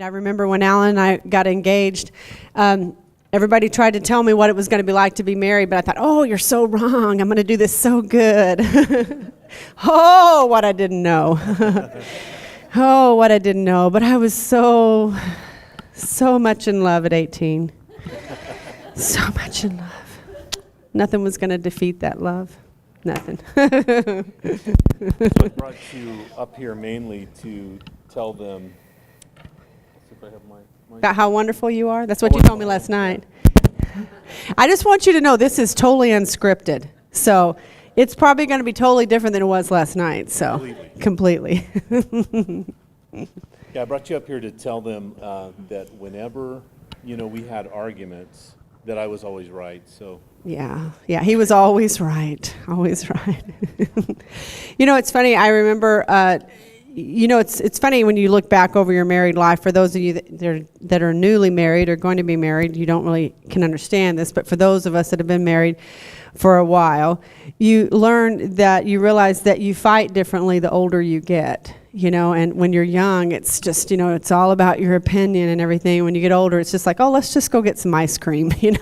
I remember when Alan and I got engaged, everybody tried to tell me what it was going to be like to be married, but I thought, oh, you're so wrong. I'm going to do this so good. Oh, what I didn't know. Oh, what I didn't know. But I was so much in love at 18. So much in love. Nothing was going to defeat that love. Nothing. So I brought you up here mainly to tell them. I have my About how wonderful you are? That's what you told me last night. I just want you to know this is totally unscripted. So it's probably going to be totally different than it was last night. So completely. Yeah, I brought you up here to tell them that whenever, we had arguments, that I was always right. So Yeah, he was always right. Always right. It's funny. I remember it's funny when you look back over your married life. For those of you that are newly married or going to be married, you don't really can understand this. But for those of us that have been married for a while, you learn that you realize that you fight differently the older you get. And when you're young, it's just, it's all about your opinion and everything. When you get older, it's just like, oh, let's just go get some ice cream, let's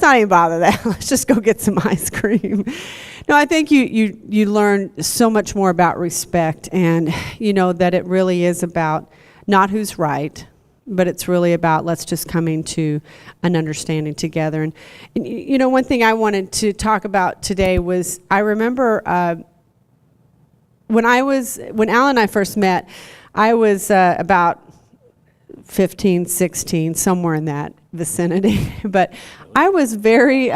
not even bother that. Let's just go get some ice cream. No, I think you learn so much more about respect, and that it really is about not who's right, but it's really about let's just coming to an understanding together. And one thing I wanted to talk about today was I remember when Alan and I first met, I was about 15, 16, somewhere in that vicinity. But I was very,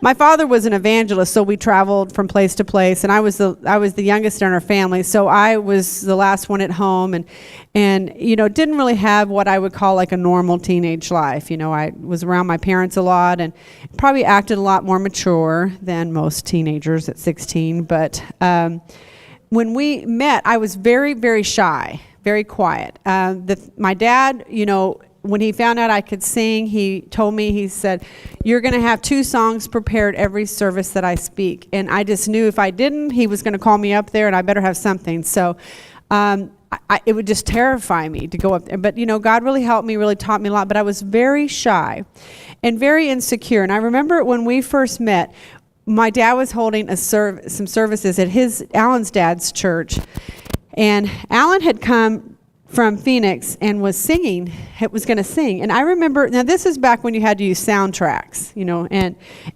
my father was an evangelist, so we traveled from place to place, and I was the youngest in our family, so I was the last one at home, and didn't really have what I would call like a normal teenage life. I was around my parents a lot and probably acted a lot more mature than most teenagers at 16, but when we met, I was very, very shy, very quiet. My dad, when he found out I could sing, he told me, he said, you're going to have 2 songs prepared every service that I speak. And I just knew if I didn't, he was going to call me up there and I better have something. So it would just terrify me to go up there. But, God really helped me, really taught me a lot. But I was very shy and very insecure. And I remember when we first met, my dad was holding some services at Alan's dad's church. And Alan had come from Phoenix and was singing. It was going to sing. And I remember, now this is back when you had to use soundtracks,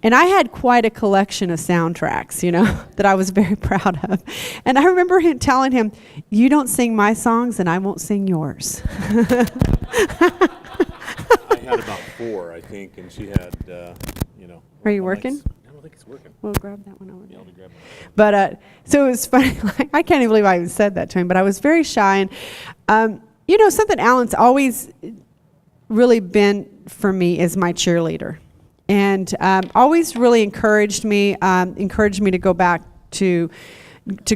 and I had quite a collection of soundtracks, that I was very proud of. And I remember him telling him, you don't sing my songs and I won't sing yours. I had about 4, I think, and she had, Are you working? I don't think it's working. We'll grab that one over there. Yeah, I'll be grabbing it. But so it was funny. I can't even believe I even said that to him. But I was very shy, and something Alan's always really been for me is my cheerleader, and always really encouraged me to go back to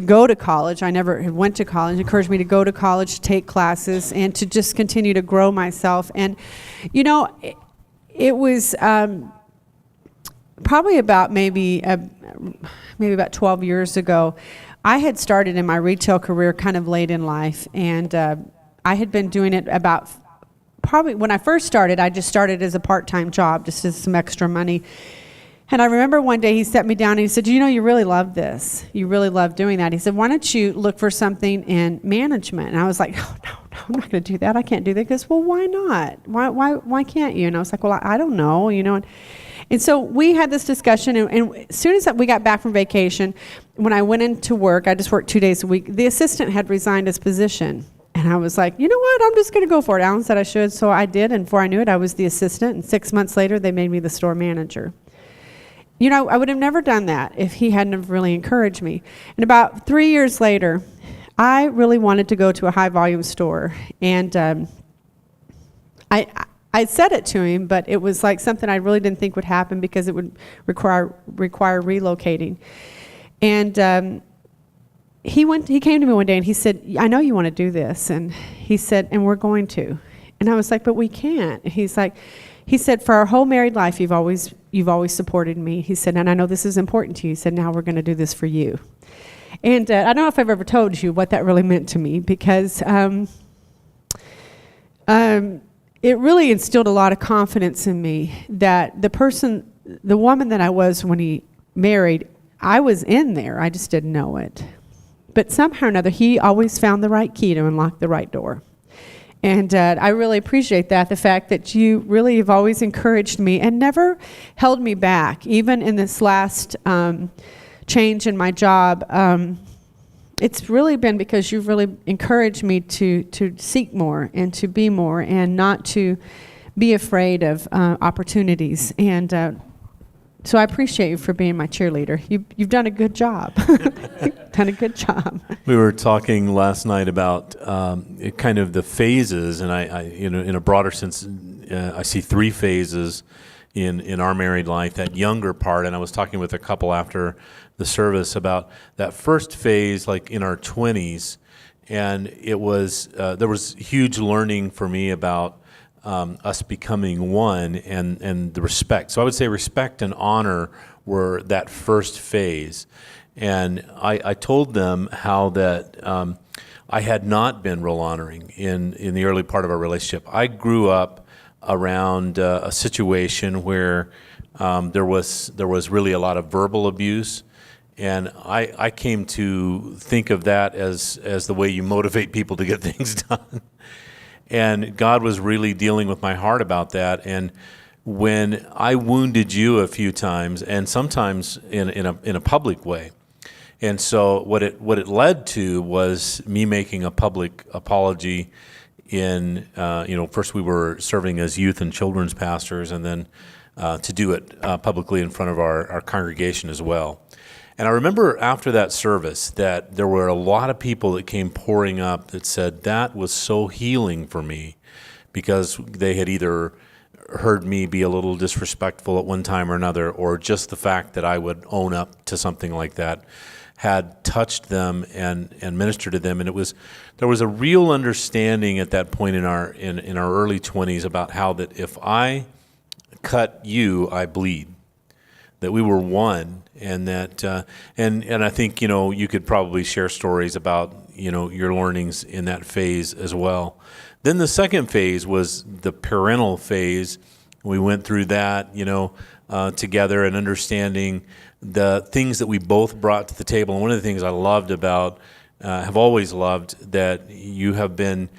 go to college. I never went to college. Encouraged me to go to college, to take classes, and to just continue to grow myself. And it was. Probably about maybe about 12 years ago, I had started in my retail career kind of late in life, and I had been doing it probably when I first started, I just started as a part-time job, just as some extra money. And I remember one day he sat me down and he said, you really love this. You really love doing that. He said, why don't you look for something in management? And I was like, oh, no, I'm not going to do that. I can't do that. He goes, well, why not? Why can't you? And I was like, well, I don't know, And so we had this discussion, and as soon as we got back from vacation, when I went into work, I just worked 2 days a week, the assistant had resigned his position. And I was like, you know what, I'm just going to go for it. Alan said I should, so I did, and before I knew it, I was the assistant, and 6 months later, they made me the store manager. I would have never done that if he hadn't have really encouraged me. And about 3 years later, I really wanted to go to a high-volume store, and I said it to him, but it was like something I really didn't think would happen because it would require relocating. And he came to me one day and he said, I know you want to do this. And he said, and we're going to. And I was like, but we can't. And he said, for our whole married life, you've always supported me. He said, and I know this is important to you. He said, now we're going to do this for you. And I don't know if I've ever told you what that really meant to me, because it really instilled a lot of confidence in me that the woman that I was when he married, I was in there. I just didn't know it. But somehow or another, he always found the right key to unlock the right door. And I really appreciate that, the fact that you really have always encouraged me and never held me back. Even in this last change in my job, it's really been because you've really encouraged me to seek more and to be more and not to be afraid of opportunities. And so I appreciate you for being my cheerleader. You've done a good job. You've done a good job. We were talking last night about kind of the phases, and I in a broader sense, I see 3 phases in our married life. That younger part, and I was talking with a couple after the service about that first phase, like in our 20s, and it was there was huge learning for me about us becoming one and the respect. So I would say respect and honor were that first phase. And I told them how that I had not been real honoring in the early part of our relationship. I grew up around a situation where there was really a lot of verbal abuse. And I came to think of that as the way you motivate people to get things done. And God was really dealing with my heart about that. And when I wounded you a few times, and sometimes in a public way, and so what it led to was me making a public apology. First we were serving as youth and children's pastors, and then to do it publicly in front of our congregation as well. And I remember after that service that there were a lot of people that came pouring up that said that was so healing for me, because they had either heard me be a little disrespectful at one time or another, or just the fact that I would own up to something like that had touched them and ministered to them. And there was a real understanding at that point in our early 20s about how that if I cut you, I bleed. That we were one, and that and I think you could probably share stories about your learnings in that phase as well. Then the second phase was the parental phase. We went through that together and understanding the things that we both brought to the table. And one of the things I loved about have always loved that you have been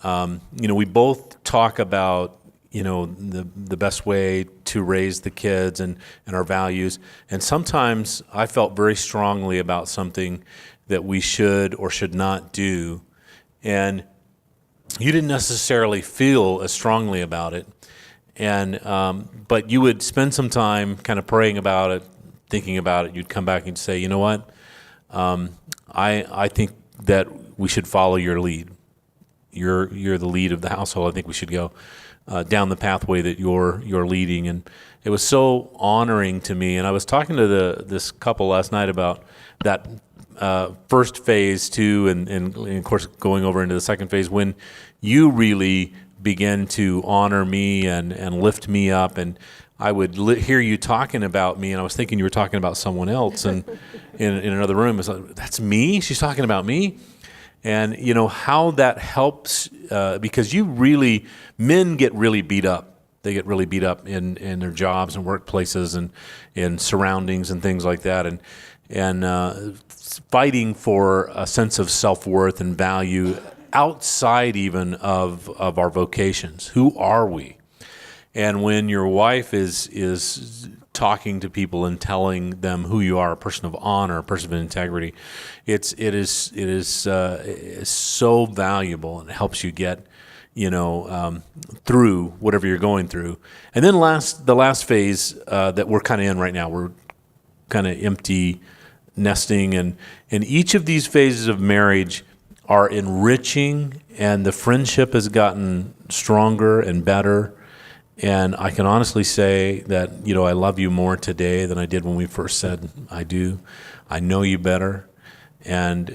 we both talk about the best way to raise the kids and our values. And sometimes I felt very strongly about something that we should or should not do. And you didn't necessarily feel as strongly about it. And but you would spend some time kind of praying about it, thinking about it. You'd come back and say, you know what? I think that we should follow your lead. You're the lead of the household. I think we should go down the pathway that you're leading. And it was so honoring to me. And I was talking to this couple last night about that first phase too, and of course going over into the second phase when you really began to honor me and lift me up. And I would hear you talking about me, and I was thinking you were talking about someone else, and in another room, it's like, that's me? She's talking about me? And how that helps, because men get really beat up. They get really beat up in their jobs and workplaces and in surroundings and things like that. And fighting for a sense of self-worth and value outside even of our vocations. Who are we? And when your wife is talking to people and telling them who you are, a person of honor, a person of integrity, it is so valuable, and it helps you get through whatever you're going through. And then the last phase that we're kind of in right now, we're kind of empty nesting, and each of these phases of marriage are enriching, and the friendship has gotten stronger and better. And I can honestly say that, I love you more today than I did when we first said I do. I know you better. And,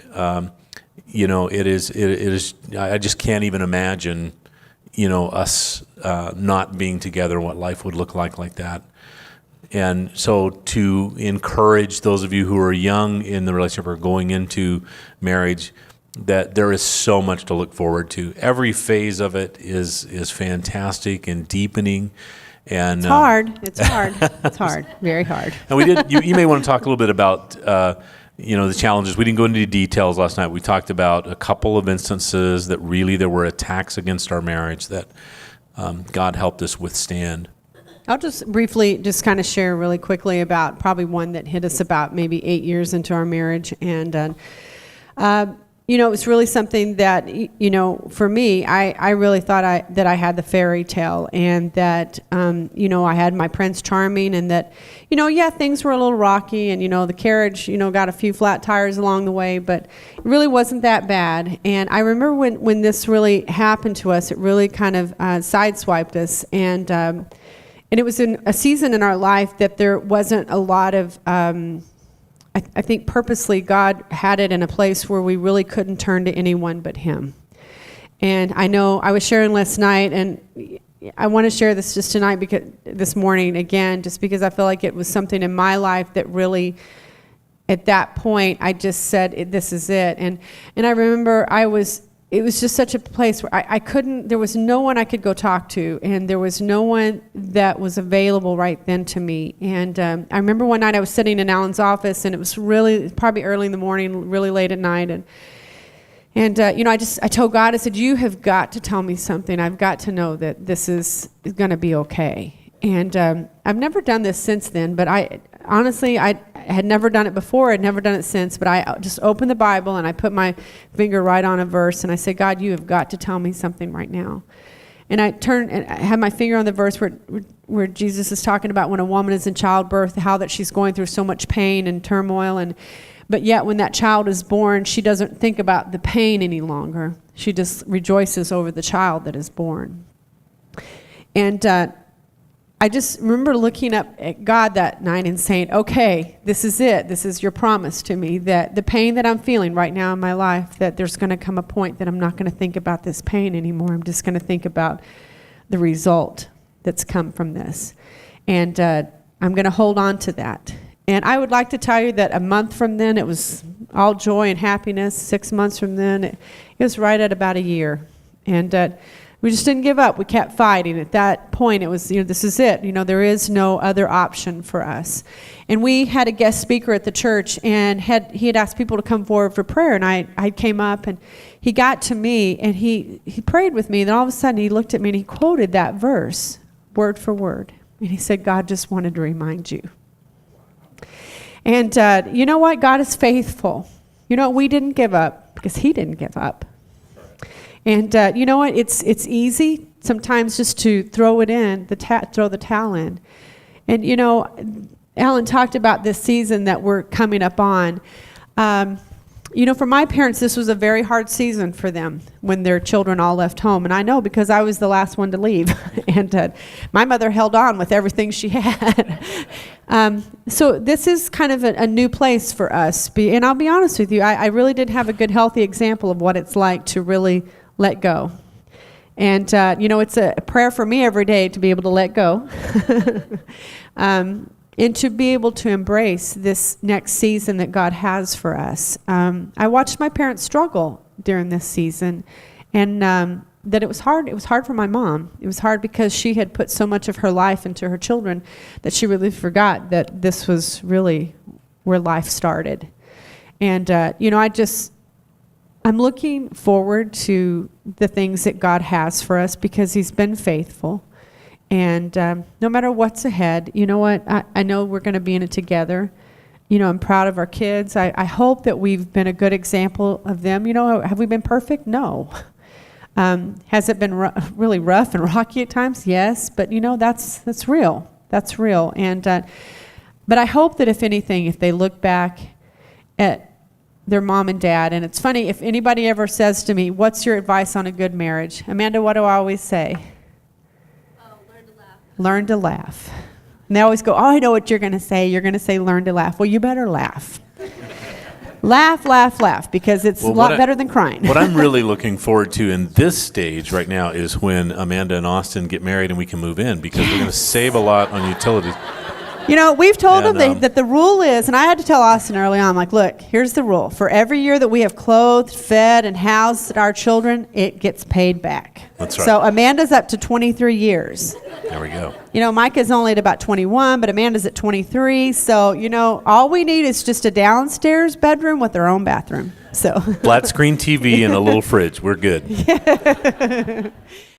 it is, I just can't even imagine, us not being together, what life would look like that. And so to encourage those of you who are young in the relationship or going into marriage, that there is so much to look forward to. Every phase of it is fantastic and deepening. And It's hard. It's hard. It's hard. Very hard. and we did. You may want to talk a little bit about the challenges. We didn't go into details last night. We talked about a couple of instances that really there were attacks against our marriage that God helped us withstand. I'll just briefly just kind of share really quickly about probably one that hit us about maybe 8 years into our marriage. And, it was really something that, for me, I really thought that I had the fairy tale and that, I had my Prince Charming and that, things were a little rocky and, the carriage, got a few flat tires along the way, but it really wasn't that bad. And I remember when this really happened to us, it really kind of sideswiped us. And it was in a season in our life that there wasn't a lot of, I think purposely God had it in a place where we really couldn't turn to anyone but Him. And I know I was sharing last night, and I want to share this just tonight, because this morning again, just because I feel like it was something in my life that really, at that point, I just said, this is it. And I remember it was just such a place where I couldn't, there was no one I could go talk to, and there was no one that was available right then to me. And I remember one night I was sitting in Alan's office, and it was really, probably early in the morning, really late at night, and I told God, I said, you have got to tell me something. I've got to know that this is going to be okay. And I've never done this since then, but I had never done it before. I'd never done it since, but I just opened the Bible and I put my finger right on a verse and I said, God, you have got to tell me something right now. And I turned and I had my finger on the verse where Jesus is talking about when a woman is in childbirth, how that she's going through so much pain and turmoil, but yet when that child is born, she doesn't think about the pain any longer. She just rejoices over the child that is born. And I just remember looking up at God that night and saying, okay, this is it. This is your promise to me, that the pain that I'm feeling right now in my life, that there's going to come a point that I'm not going to think about this pain anymore. I'm just going to think about the result that's come from this. And I'm going to hold on to that. And I would like to tell you that a month from then, it was all joy and happiness. 6 months from then, it was right at about a year. And we just didn't give up. We kept fighting. At that point, it was, this is it. There is no other option for us. And we had a guest speaker at the church, and he had asked people to come forward for prayer. And I came up, and he got to me, and he prayed with me. And then all of a sudden, he looked at me, and he quoted that verse, word for word. And he said, God just wanted to remind you. And you know what? God is faithful. We didn't give up because He didn't give up. And you know what? It's easy sometimes just to throw it in, throw the towel in. And Alan talked about this season that we're coming up on. For my parents, this was a very hard season for them when their children all left home. And I know because I was the last one to leave. And my mother held on with everything she had. So this is kind of a new place for us. And I'll be honest with you, I really did have a good, healthy example of what it's like to really let go. And, it's a prayer for me every day to be able to let go. And to be able to embrace this next season that God has for us. I watched my parents struggle during this season, and that it was hard. It was hard for my mom. It was hard because she had put so much of her life into her children that she really forgot that this was really where life started. And, I'm looking forward to the things that God has for us because He's been faithful. And no matter what's ahead, you know what? I know we're going to be in it together. I'm proud of our kids. I hope that we've been a good example of them. Have we been perfect? No. Has it been really rough and rocky at times? Yes. But, that's real. That's real. And but I hope that if anything, if they look back at their mom and dad, and it's funny, if anybody ever says to me, what's your advice on a good marriage? Amanda, what do I always say? Learn to laugh. Learn to laugh. And they always go, I know what you're going to say. You're going to say learn to laugh. Well, you better laugh. Laugh, because it's a lot better than crying. What I'm really looking forward to in this stage right now is when Amanda and Austin get married and we can move in, because we're going to save a lot on utilities. You know, we've told Yeah, them no. that the rule is, and I had to tell Austin early on, like, look, here's the rule. For every year that we have clothed, fed, and housed our children, it gets paid back. That's right. So Amanda's up to 23 years. There we go. You know, Micah's only at about 21, but Amanda's at 23. So, you know, all we need is just a downstairs bedroom with their own bathroom. So Flat screen TV and a little fridge. We're good.